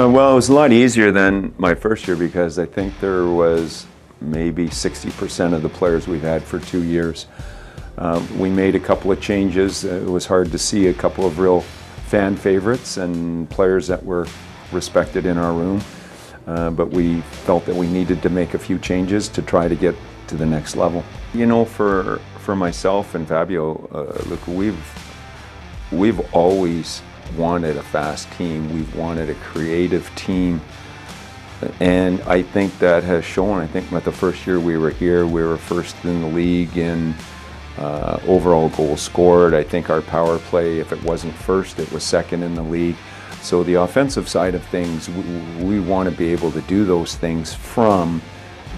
Well, it was a lot easier than my first year because I think there was maybe 60% of the players we've had for 2 years. We made a couple of changes. It was hard to see a couple of real fan favorites and players that were respected in our room. But we felt that we needed to make a few changes to try to get to the next level. You know, for myself and Fabio, look, we've always wanted a fast team. We've wanted a creative team. And I think that has shown. I think with the first year we were here, we were first in the league in overall goals scored. I think our power play, if it wasn't first, it was second in the league. So the offensive side of things, we want to be able to do those things from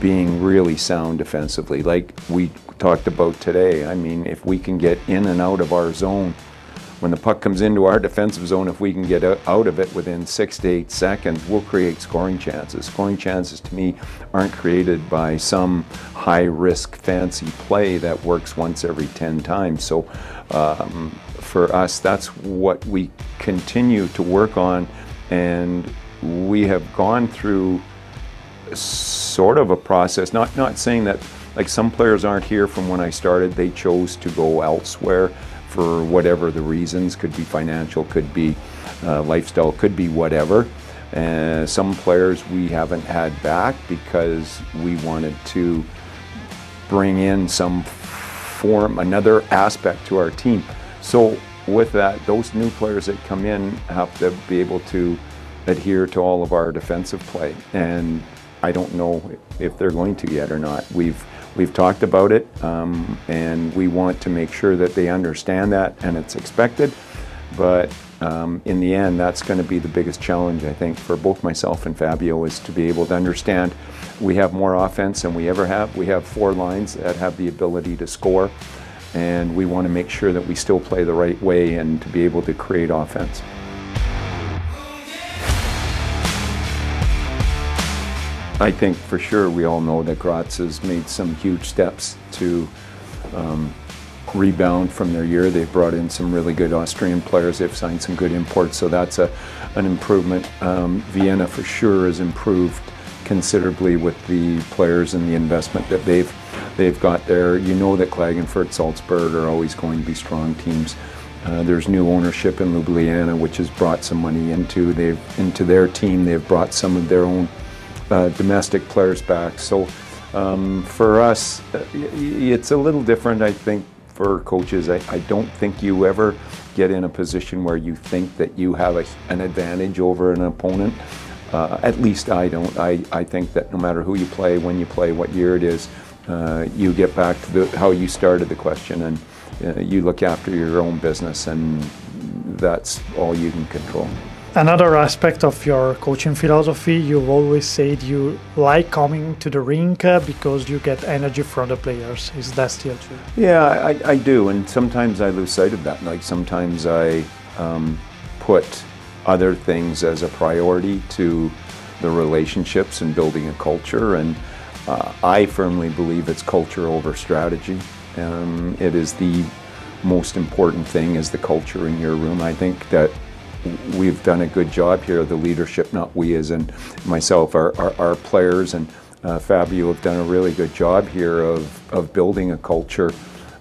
being really sound defensively. Like we talked about today, I mean, if we can get in and out of our zone, when the puck comes into our defensive zone, if we can get out of it within 6 to 8 seconds, we'll create scoring chances. Scoring chances, to me, aren't created by some high-risk, fancy play that works once every 10 times. So for us, that's what we continue to work on, and we have gone through sort of a process, not saying that, like, some players aren't here from when I started, they chose to go elsewhere for whatever the reasons, could be financial, could be lifestyle, could be whatever. Some players we haven't had back because we wanted to bring in some form, another aspect to our team. So with that, those new players that come in have to be able to adhere to all of our defensive play. And I don't know if they're going to yet or not. We've talked about it, and we want to make sure that they understand that and it's expected. But in the end, that's going to be the biggest challenge, I think, for both myself and Fabio, is to be able to understand we have more offense than we ever have. We have 4 lines that have the ability to score, and we want to make sure that we still play the right way and to be able to create offense. I think for sure we all know that Graz has made some huge steps to rebound from their year. They've brought in some really good Austrian players. They've signed some good imports, so that's an improvement. Vienna for sure has improved considerably with the players and the investment that they've got there. You know that Klagenfurt, Salzburg are always going to be strong teams. There's new ownership in Ljubljana, which has brought some money into their team. They've brought some of their own domestic players back. So for us, it's a little different, I think, for coaches. I don't think you ever get in a position where you think that you have an advantage over an opponent. At least I don't. I think that no matter who you play, when you play, what year it is, you get back to how you started the question, and you look after your own business, and that's all you can control. Another aspect of your coaching philosophy, you've always said you like coming to the rink because you get energy from the players. Is that still true? Yeah, I do, and sometimes I lose sight of that. Like sometimes I put other things as a priority to the relationships and building a culture, and I firmly believe it's culture over strategy. It is the most important thing, is the culture in your room. I think that we've done a good job here, the leadership, not we as in myself, our players and Fabio have done a really good job here of building a culture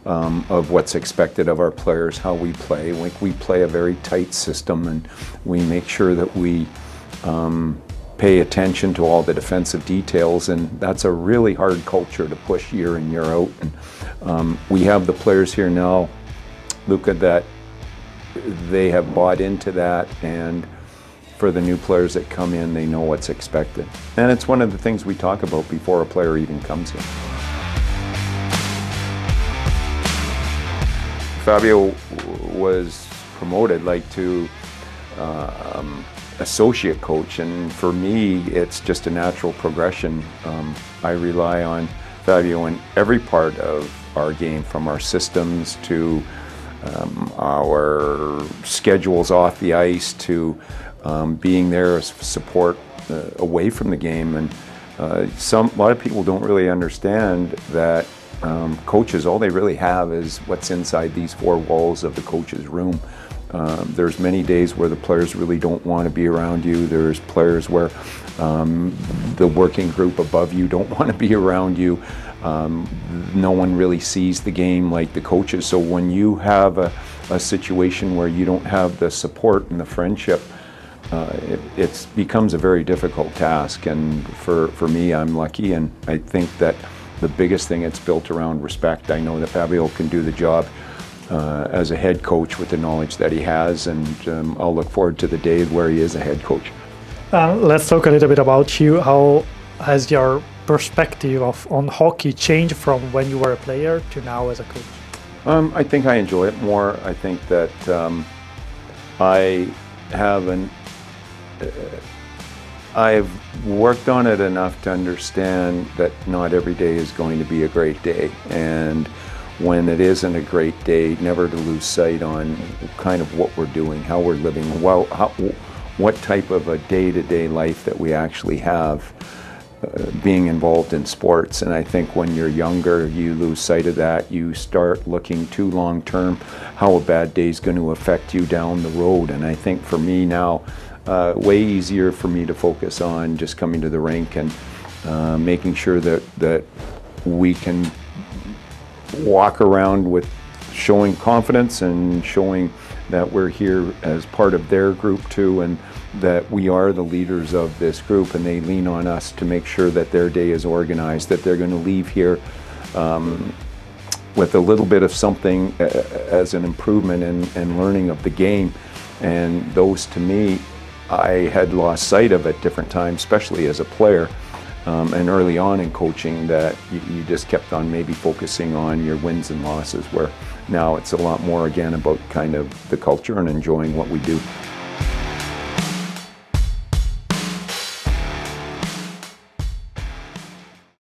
of what's expected of our players, how we play. We play a very tight system, and we make sure that we pay attention to all the defensive details, and that's a really hard culture to push year in, year out. And we have the players here now, Luca, that they have bought into that, and for the new players that come in, they know what's expected. And it's one of the things we talk about before a player even comes here. Fabio was promoted to associate coach, and for me it's just a natural progression. I rely on Fabio in every part of our game, from our systems to our schedules off the ice, to being there as support away from the game. And a lot of people don't really understand that coaches, all they really have is what's inside these 4 walls of the coach's room. There's many days where the players really don't want to be around you. There's players where the working group above you don't want to be around you. No one really sees the game like the coaches. So when you have a situation where you don't have the support and the friendship, it becomes a very difficult task. And for me, I'm lucky, and I think that the biggest thing, it's built around respect. I know that Fabio can do the job as a head coach with the knowledge that he has, and I'll look forward to the day where he is a head coach. Let's talk a little bit about you. How has your perspective on hockey changed from when you were a player to now as a coach? I think I enjoy it more. I think that I've worked on it enough to understand that not every day is going to be a great day, and when it isn't a great day, never to lose sight on kind of what we're doing, how we're living, what type of a day-to-day life that we actually have being involved in sports. And I think when you're younger, you lose sight of that. You start looking too long-term, how a bad day is going to affect you down the road. And I think for me now, way easier for me to focus on just coming to the rink and making sure that we can walk around with showing confidence and showing that we're here as part of their group too, and that we are the leaders of this group, and they lean on us to make sure that their day is organized, that they're going to leave here with a little bit of something as an improvement and learning of the game. And those, to me, I had lost sight of at different times, especially as a player. And early on in coaching, that you just kept on maybe focusing on your wins and losses, where now it's a lot more again about kind of the culture and enjoying what we do.